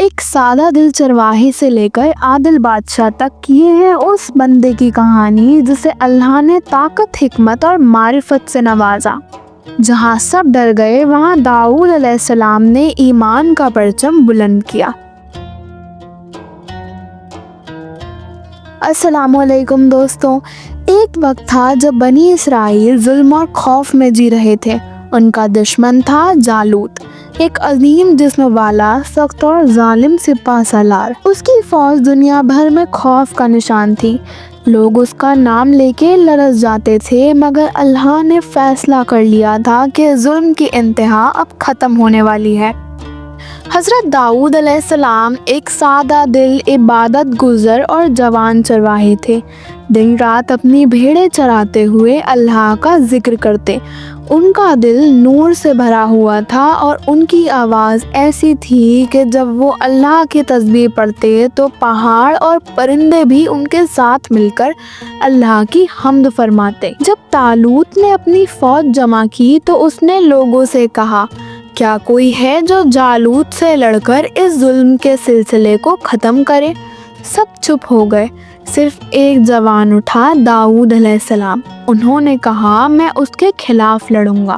ایک سادہ دل چرواہے سے لے کر عادل بادشاہ تک یہ ہے اس بندے کی کہانی جسے اللہ نے طاقت، حکمت اور معرفت سے نوازا۔ جہاں سب ڈر گئے وہاں داؤد علیہ السلام نے ایمان کا پرچم بلند کیا۔ السلام علیکم دوستوں، ایک وقت تھا جب بنی اسرائیل ظلم اور خوف میں جی رہے تھے۔ ان کا دشمن تھا جالوت، ایک عظیم جسم والا، سخت اور ظالم سپہ سالار۔ اس کی فوج دنیا بھر میں خوف کا نشان تھی۔ لوگ اس کا نام لے کے لرز جاتے تھے، مگر اللہ نے فیصلہ کر لیا تھا کہ ظلم کی انتہا اب ختم ہونے والی ہے۔ حضرت داؤد علیہ السلام ایک سادہ دل، عبادت گزر اور جوان چرواہے تھے۔ دن رات اپنی بھیڑیں چراتے ہوئے اللہ کا ذکر کرتے۔ ان کا دل نور سے بھرا ہوا تھا اور ان کی آواز ایسی تھی کہ جب وہ اللہ کی تسبیح پڑھتے تو پہاڑ اور پرندے بھی ان کے ساتھ مل کر اللہ کی حمد فرماتے۔ جب طالوت نے اپنی فوج جمع کی تو اس نے لوگوں سے کہا، کیا کوئی ہے جو جالوت سے لڑ کر اس ظلم کے سلسلے کو ختم کرے؟ سب چپ ہو گئے، صرف ایک جوان اٹھا، داؤد علیہ السلام۔ انہوں نے کہا، میں اس کے خلاف لڑوں گا،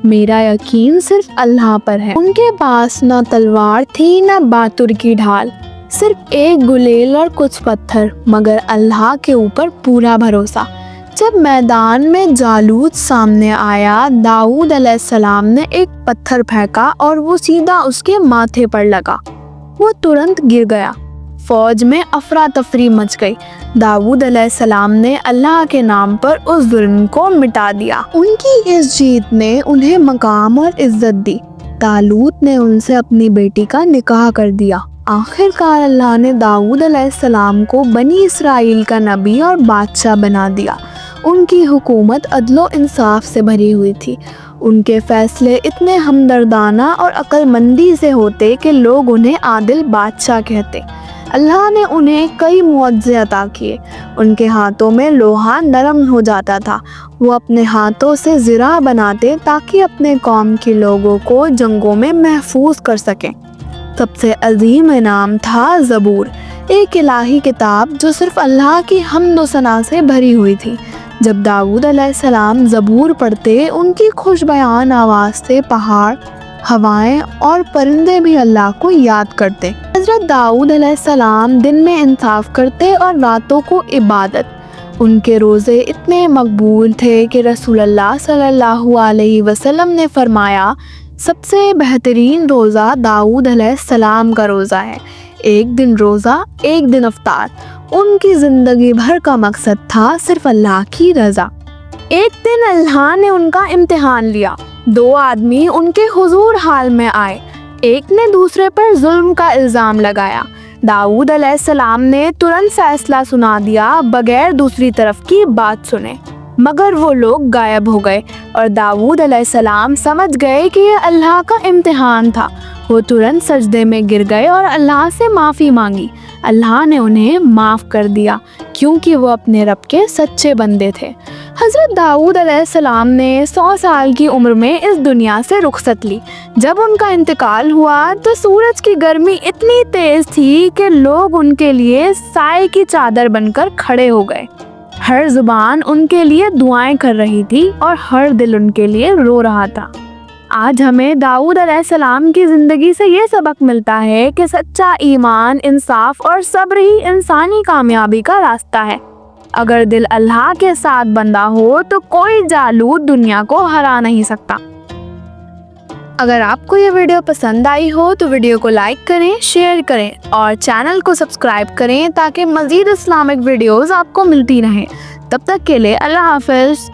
میرا یقین صرف اللہ پر ہے۔ ان کے پاس نہ تلوار تھی نہ باتر کی ڈھال، صرف ایک گلیل اور کچھ پتھر، مگر اللہ کے اوپر پورا بھروسہ۔ جب میدان میں جالوت سامنے آیا، داؤد علیہ السلام نے ایک پتھر پھینکا اور وہ سیدھا اس کے ماتھے پر لگا۔ وہ ترنت گر گیا۔ فوج میں افراتفری مچ گئی۔ داؤد علیہ السلام نے اللہ کے نام پر اس ظلم کو مٹا دیا۔ ان کی اس جیت نے انہیں مقام اور عزت دی۔ طالوت نے ان سے اپنی بیٹی کا نکاح کر دیا۔ آخر کار اللہ نے داؤد علیہ السلام کو بنی اسرائیل کا نبی اور بادشاہ بنا دیا۔ ان کی حکومت عدل و انصاف سے بھری ہوئی تھی۔ ان کے فیصلے اتنے ہمدردانہ اور عقل مندی سے ہوتے کہ لوگ انہیں عادل بادشاہ کہتے۔ اللہ نے انہیں کئی معجزے عطا کیے۔ ان کے ہاتھوں میں لوہا نرم ہو جاتا تھا۔ وہ اپنے ہاتھوں سے زرہ بناتے تاکہ اپنے قوم کے لوگوں کو جنگوں میں محفوظ کر سکیں۔ سب سے عظیم انعام تھا زبور، ایک الہی کتاب جو صرف اللہ کی حمد و ثنا سے بھری ہوئی تھی۔ جب داؤد علیہ السلام زبور پڑھتے، ان کی خوش بیان آواز سے پہاڑ، ہوائیں اور پرندے بھی اللہ کو یاد کرتے۔ حضرت داؤد علیہ السلام دن میں انصاف کرتے اور راتوں کو عبادت۔ ان کے روزے اتنے مقبول تھے کہ رسول اللہ صلی اللہ علیہ وسلم نے فرمایا، سب سے بہترین روزہ داؤد علیہ السلام کا روزہ ہے۔ ایک دن روزہ، ایک دن افطار۔ ان کی زندگی بھر کا مقصد تھا صرف اللہ کی رضا۔ ایک دن اللہ نے ان کا امتحان لیا۔ دو آدمی ان کے حضور حال میں آئے۔ ایک نے دوسرے پر ظلم کا الزام لگایا۔ داؤد علیہ السلام نے ترنت فیصلہ سنا دیا بغیر دوسری طرف کی بات سنے، مگر وہ لوگ غائب ہو گئے اور داؤد علیہ السلام سمجھ گئے کہ یہ اللہ کا امتحان تھا۔ وہ ترنت سجدے میں گر گئے اور اللہ سے معافی مانگی۔ اللہ نے انہیں معاف کر دیا کیونکہ وہ اپنے رب کے سچے بندے تھے۔ حضرت داؤد علیہ السلام نے 100 سال کی عمر میں اس دنیا سے رخصت لی۔ جب ان کا انتقال ہوا تو سورج کی گرمی اتنی تیز تھی کہ لوگ ان کے لیے سائے کی چادر بن کر کھڑے ہو گئے۔ ہر زبان ان کے لیے دعائیں کر رہی تھی اور ہر دل ان کے لیے رو رہا تھا۔ آج ہمیں داؤد علیہ السلام کی زندگی سے یہ سبق ملتا ہے کہ سچا ایمان، انصاف اور صبر ہی انسانی کامیابی کا راستہ ہے۔ اگر دل اللہ کے ساتھ بندھا ہو تو کوئی جالوت دنیا کو ہرا نہیں سکتا۔ اگر آپ کو یہ ویڈیو پسند آئی ہو تو ویڈیو کو لائک کریں، شیئر کریں اور چینل کو سبسکرائب کریں تاکہ مزید اسلامک ویڈیوز آپ کو ملتی رہیں۔ تب تک کے لیے اللہ حافظ۔